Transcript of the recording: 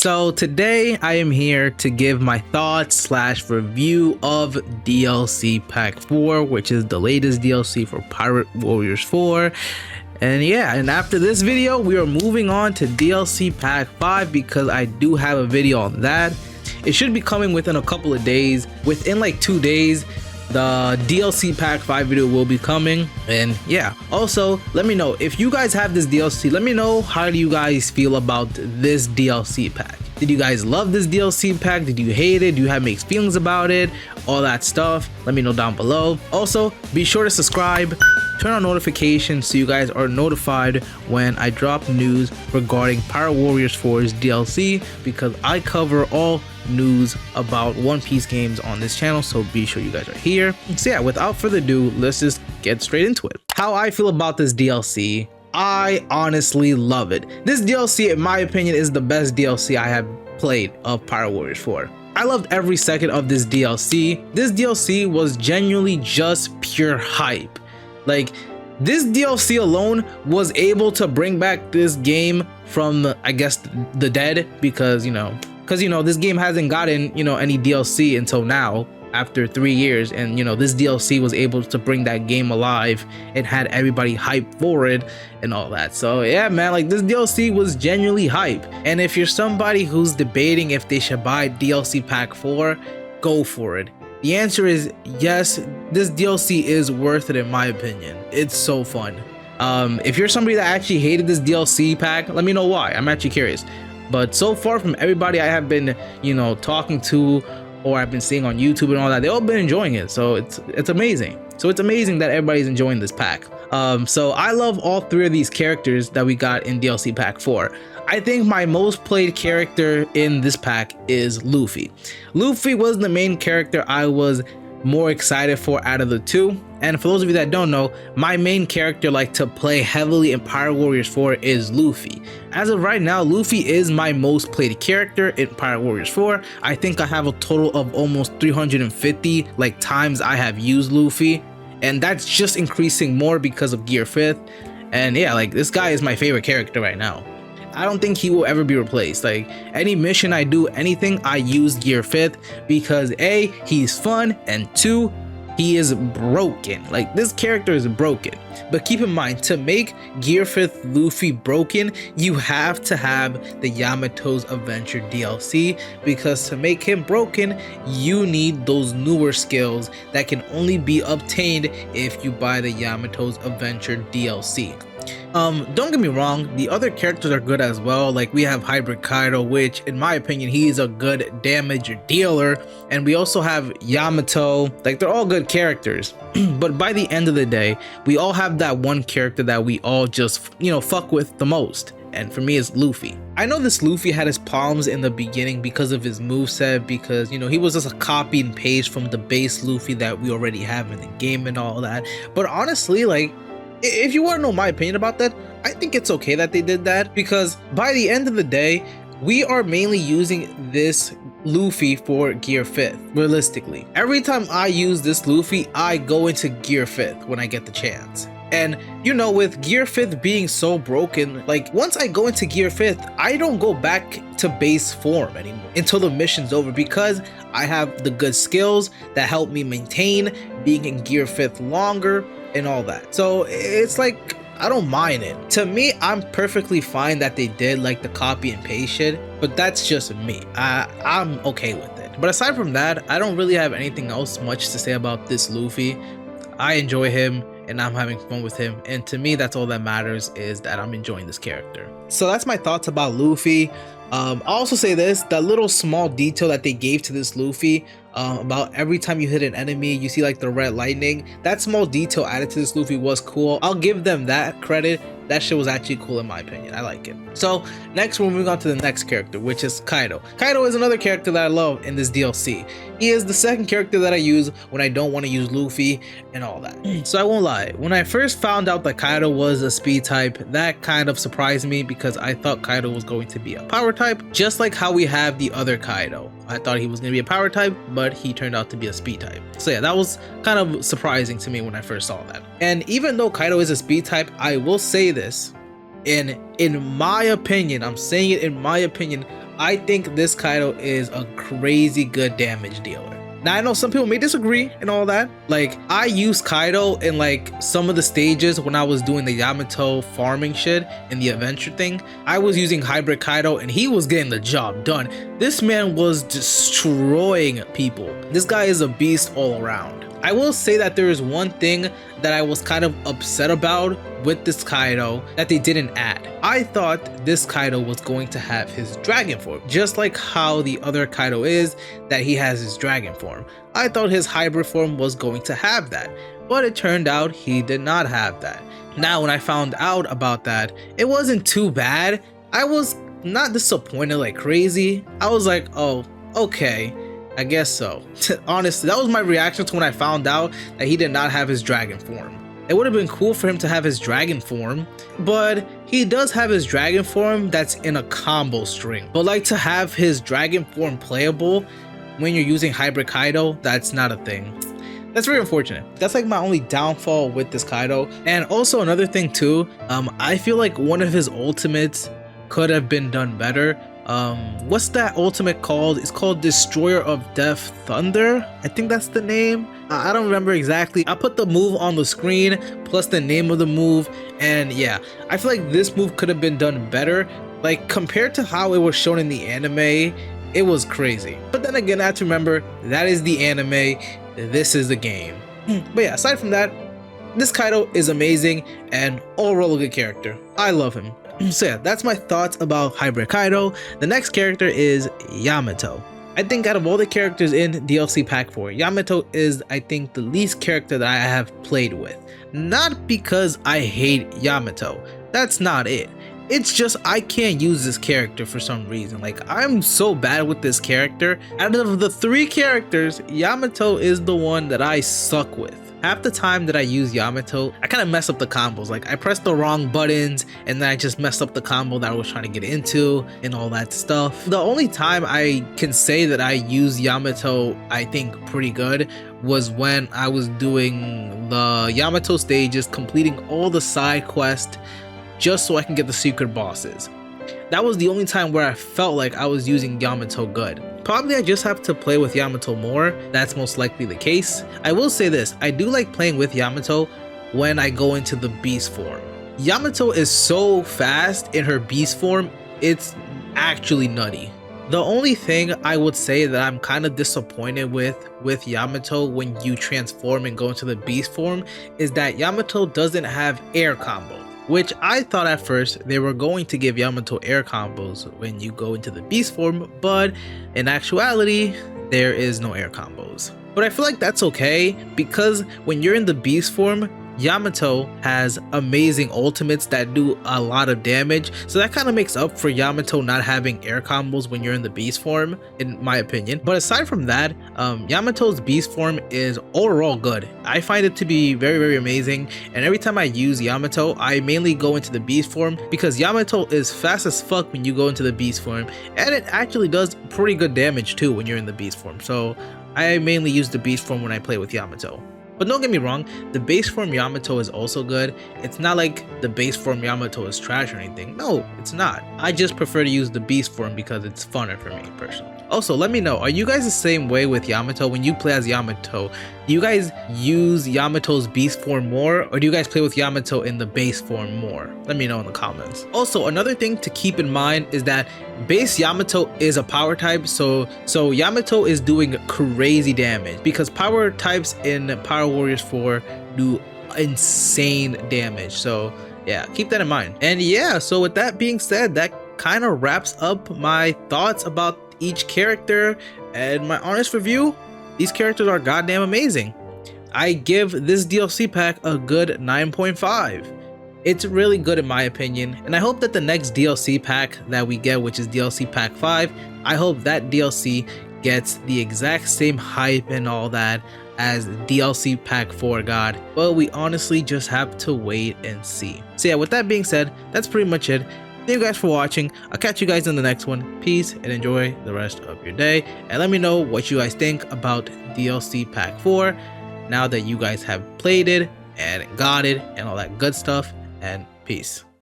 So today I am here to give my thoughts slash review of DLC Pack 4, which is the latest DLC for Pirate Warriors 4. And yeah, and after this video, we are moving on to DLC Pack 5 because I do have a video on that. It should be coming within a couple of days. Within like 2 days, the DLC Pack 5 video will be coming. And yeah, also let me know if you guys have this DLC. Let me know, how do you guys feel about this DLC pack? Did you guys love this DLC pack? Did you hate it? Do you have mixed feelings about it? All that stuff, let me know down below. Also, be sure to subscribe, turn on notifications so you guys are notified when I drop news regarding Pirate Warriors 4's DLC, because I cover all news about One Piece games on this channel, so be sure you guys are here. So yeah, without further ado, let's just get straight into it. How I feel about this DLC, I honestly love it. This DLC, in my opinion, is the best DLC I have played of Pirate Warriors 4. I loved every second of this DLC. This DLC was genuinely just pure hype. Like, this DLC alone was able to bring back this game from, I guess, the dead, because this game hasn't gotten, any DLC until now after 3 years, and this DLC was able to bring that game alive and had everybody hyped for it and all that. So yeah, man, like, this DLC was genuinely hype. And if you're somebody who's debating if they should buy DLC Pack 4, go for it. The answer is yes, this DLC is worth it in my opinion. It's so fun. If you're somebody that actually hated this DLC pack, let me know why. I'm actually curious. But so far, from everybody I have been, talking to, or I've been seeing on YouTube and all that, they've all been enjoying it. So it's amazing. So it's amazing that everybody's enjoying this pack. So I love all 3 of these characters that we got in DLC Pack 4. I think my most played character in this pack is Luffy. Luffy was the main character I was more excited for out of the 2. And for those of you that don't know, my main character like to play heavily in Pirate Warriors 4 is Luffy. As of right now, Luffy is my most played character in Pirate Warriors 4. I think I have a total of almost 350 times I have used Luffy, and that's just increasing more because of Gear 5th. And yeah, like, this guy is my favorite character right now. I don't think he will ever be replaced. Like, any mission I do, anything, I use Gear 5th because A, he's fun, and 2, he is broken. Like, this character is broken. But keep in mind, to make Gear 5th Luffy broken, you have to have the Yamato's Adventure DLC, because to make him broken, you need those newer skills that can only be obtained if you buy the Yamato's Adventure DLC. Don't get me wrong, the other characters are good as well. Like, we have Hybrid Kaido, which in my opinion, he's a good damage dealer, and we also have Yamato. Like, they're all good characters. But by the end of the day, we all have that one character that we all just fuck with the most, and for me it's Luffy. I know this Luffy had his problems in the beginning because of his moveset, because he was just a copy and paste from the base Luffy that we already have in the game and all that. But honestly, like, if you want to know my opinion about that, I think it's okay that they did that, because by the end of the day, we are mainly using this Luffy for Gear 5th. Realistically, every time I use this Luffy, I go into Gear 5th when I get the chance. And with Gear 5th being so broken, like, once I go into Gear 5th, I don't go back to base form anymore until the mission's over, because I have the good skills that help me maintain being in Gear 5th longer and all that. So it's like, I don't mind it. To me, I'm perfectly fine that they did like the copy and paste shit, but that's just me. I'm okay with it. But aside from that, I don't really have anything else much to say about this Luffy. I enjoy him and I'm having fun with him, and to me that's all that matters, is that I'm enjoying this character. So that's my thoughts about Luffy. I'll also say this, that little small detail that they gave to this Luffy, about every time you hit an enemy, you see like the red lightning. That small detail added to this Luffy was cool. I'll give them that credit. That shit was actually cool in my opinion. I like it. So next, we're moving on to the next character, which is Kaido. Kaido is another character that I love in this DLC. He is the second character that I use when I don't want to use Luffy and all that. So I won't lie, when I first found out that Kaido was a speed type, that kind of surprised me, because I thought Kaido was going to be a power type, just like how we have the other Kaido. I thought he was going to be a power type, but he turned out to be a speed type. So yeah, that was kind of surprising to me when I first saw that. And even though Kaido is a speed type, I will say this, in my opinion, I'm saying it in my opinion, I think this Kaido is a crazy good damage dealer. Now I know some people may disagree and all that. Like, I used Kaido in like some of the stages when I was doing the Yamato farming shit in the adventure thing. I was using hybrid Kaido and he was getting the job done. This man was destroying people. This guy is a beast all around. I will say that there is one thing that I was kind of upset about with this Kaido that they didn't add. I thought this Kaido was going to have his dragon form, just like how the other Kaido is, that he has his dragon form. I thought his hybrid form was going to have that, but it turned out he did not have that. Now, when I found out about that, it wasn't too bad. I was not disappointed like crazy. I was like, oh, okay. I guess so. Honestly, that was my reaction to when I found out that he did not have his dragon form. It would have been cool for him to have his dragon form, but he does have his dragon form that's in a combo string. But like, to have his dragon form playable when you're using hybrid Kaido, that's not a thing. That's very unfortunate. That's like my only downfall with this Kaido. And also another thing too, I feel like one of his ultimates could have been done better. What's that ultimate called? It's called Destroyer of Death Thunder. I think that's the name. I don't remember exactly. I put the move on the screen plus the name of the move, and yeah, I feel like this move could have been done better. Like, compared to how it was shown in the anime, it was crazy. But then again, I have to remember that is the anime, this is the game. But yeah, aside from that, this Kaido is amazing and overall a good character. I love him. So yeah, that's my thoughts about hybrid Kaido. The next character is Yamato. I think out of all the characters in DLC Pack 4, Yamato is, I think, the least character that I have played with. Not because I hate Yamato, that's not it. It's just I can't use this character for some reason. Like, I'm so bad with this character. Out of the 3 characters, Yamato is the one that I suck with. Half the time that I use Yamato, I kind of mess up the combos. Like, I press the wrong buttons and then I just messed up the combo that I was trying to get into and all that stuff. The only time I can say that I use Yamato, I think, pretty good was when I was doing the Yamato stages, completing all the side quests just so I can get the secret bosses. That was the only time where I felt like I was using Yamato good. Probably I just have to play with Yamato more, that's most likely the case. I will say this, I do like playing with Yamato when I go into the beast form. Yamato is so fast in her beast form, it's actually nutty. The only thing I would say that I'm kind of disappointed with Yamato when you transform and go into the beast form is that Yamato doesn't have air combo. Which I thought at first they were going to give Yamato air combos when you go into the beast form, but in actuality, there is no air combos. But I feel like that's okay, because when you're in the beast form, Yamato has amazing ultimates that do a lot of damage, so that kind of makes up for Yamato not having air combos when you're in the beast form, in my opinion. But aside from that, Yamato's beast form is overall good. I find it to be very, very amazing, and every time I use Yamato, I mainly go into the beast form because Yamato is fast as fuck when you go into the beast form, and it actually does pretty good damage too when you're in the beast form. So I mainly use the beast form when I play with Yamato. But don't get me wrong, the base form Yamato is also good. It's not like the base form Yamato is trash or anything. No, it's not. I just prefer to use the beast form because it's funner for me personally. Also, let me know, are you guys the same way with Yamato? When you play as Yamato, do you guys use Yamato's beast form more, or do you guys play with Yamato in the base form more? Let me know in the comments. Also, another thing to keep in mind is that base Yamato is a power type, so Yamato is doing crazy damage because power types in Power Warriors 4 do insane damage. So yeah, keep that in mind. And yeah, so with that being said, that kind of wraps up my thoughts about each character and my honest review. These characters are goddamn amazing. I give this DLC pack a good 9.5. It's really good in my opinion, and I hope that the next DLC pack that we get, which is DLC pack 5, I hope that DLC gets the exact same hype and all that as DLC pack 4 got, but we honestly just have to wait and see. So yeah, with that being said, that's pretty much it. Thank you guys for watching. I'll catch you guys in the next one. Peace and enjoy the rest of your day, and let me know what you guys think about DLC pack 4 now that you guys have played it and got it and all that good stuff. And peace.